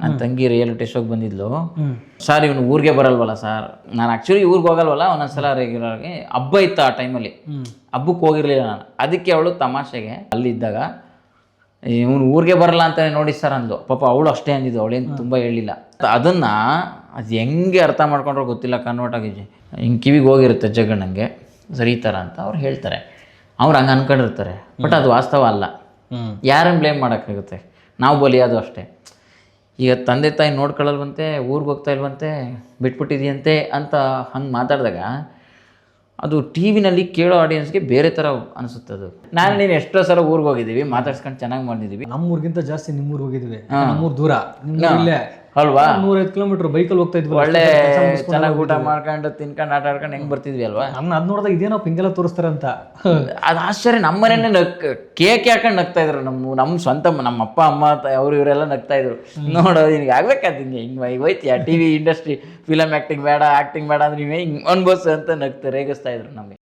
ನನ್ನ ತಂಗಿ reality ಶೋಗೆ ಬಂದಿದ್ಲು. Sir ಇವನು ಊರಿಗೆ ಬರಲ್ವಲ್ಲ ಸರ್, ನಾನು ಆ್ಯಕ್ಚುಲಿ ಊರಿಗೆ ಹೋಗಲ್ವಲ್ಲ ಒಂದೊಂದ್ಸಲ ರೆಗ್ಯುಲರ್ಗೆ. ಹಬ್ಬ ಇತ್ತು ಆ ಟೈಮಲ್ಲಿ, ಹಬ್ಬಕ್ಕೆ ಹೋಗಿರಲಿಲ್ಲ ನಾನು. ಅದಕ್ಕೆ ಅವಳು ತಮಾಷೆಗೆ ಅಲ್ಲಿದ್ದಾಗ ಇವನು ಊರಿಗೆ ಬರಲ್ಲ ಅಂತಾನೆ ನೋಡಿ ಸರ್ ಅಂದ್ಲು. ಪಾಪ ಅವಳು ಅಷ್ಟೇ ಅಂದಿದ್ದು, ಅವಳೇನು ತುಂಬ ಹೇಳಿಲ್ಲ. ಅದನ್ನು ಅದು ಹೆಂಗೆ ಅರ್ಥ ಮಾಡ್ಕೊಂಡ್ರೆ ಗೊತ್ತಿಲ್ಲ, ಕನ್ವರ್ಟ್ ಆಗಿದೆ ಹಿಂಗೆ ಕಿವಿಗೆ ಹೋಗಿರುತ್ತೆ ಜಗಣ್ಣಂಗೆ ಸರಿ ಈ ಥರ ಅಂತ ಅವ್ರು ಹೇಳ್ತಾರೆ. ಅವ್ರು ಹಂಗೆ ಅನ್ಕೊಂಡಿರ್ತಾರೆ, ಬಟ್ ಅದು ವಾಸ್ತವ ಅಲ್ಲ. ಯಾರನ್ನು ಬ್ಲೇಮ್ ಮಾಡೋಕ್ಕಾಗುತ್ತೆ, ನಾವು ಬಲಿಯೋದು ಅಷ್ಟೇ. ಈಗ ತಂದೆ ತಾಯಿ ನೋಡ್ಕೊಳ್ಳಲ್ವಂತೆ, ಊರಿಗೆ ಹೋಗ್ತಾ ಇಲ್ವಂತೆ, ಬಿಟ್ಬಿಟ್ಟಿದೆಯಂತೆ ಅಂತ ಹಂಗೆ ಮಾತಾಡಿದಾಗ ಅದು ಟಿ ವಿನಲ್ಲಿ ಕೇಳೋ ಆಡಿಯನ್ಸ್ಗೆ ಬೇರೆ ಥರ ಅನಿಸುತ್ತೆ. ಅದು ನೀನು ಎಷ್ಟೋ ಸಲ ಊರಿಗೆ ಹೋಗಿದ್ದೀವಿ, ಮಾತಾಡ್ಸ್ಕೊಂಡು ಚೆನ್ನಾಗಿ ಮಾಡಿದ್ದೀವಿ. ನಮ್ಮೂರಿಗಿಂತ ಜಾಸ್ತಿ ನಿಮ್ಮೂರಿಗೆ ಹೋಗಿದ್ದೀವಿ. ನಮ್ಮೂರು ದೂರ, ಇಲ್ಲೇ ಅಲ್ವಾ, 105 ಕಿಲೋಮೀಟರ್ ಬೈಕಲ್ಲಿ ಹೋಗ್ತಾ ಇದ್ವಿ. ಒಳ್ಳೆ ಚೆನ್ನಾಗಿ ಊಟ ಮಾಡ್ಕೊಂಡು ತಿನ್ಕೊಂಡು ಆಟ ಆಡ್ಕೊಂಡು ಹೆಂಗೆ ಬರ್ತಿದ್ವಿ ಅಲ್ವಾ. ನನ್ನ ಅದು ನೋಡಿದಾಗ ಇದೇನೋ ಹಿಂಗೆಲ್ಲ ತೋರಿಸ್ತಾರೆ ಅಂತ ಅದು ಆಶ್ಚರ್ಯ. ನಮ್ಮ ಮನೆಯೇ ಕೇಕ್ ಹಾಕೊಂಡು ನಗ್ತಾ ಇದ್ರು. ನಮ್ಮ ಸ್ವಂತ ನಮ್ಮ ಅಪ್ಪ ಅಮ್ಮ ಅವರು ಇವರೆಲ್ಲ ನಗ್ತಾ ಇದ್ರು. ನೋಡೋ ನಿನಗೆ ಆಗ್ಬೇಕಾದ ಹಿಂಗೆ ಹೋಯ್ತಿಯಾ T V industry, film acting ಬೇಡ ಅಂದ್ರೆ ನೀವೇ ಹಿಂಗೆ ಅನ್ಬೋಸ್ ಅಂತ ನಗ್ತಾ ರೇಗಿಸ್ತಾ ಇದ್ರು ನಮಗೆ.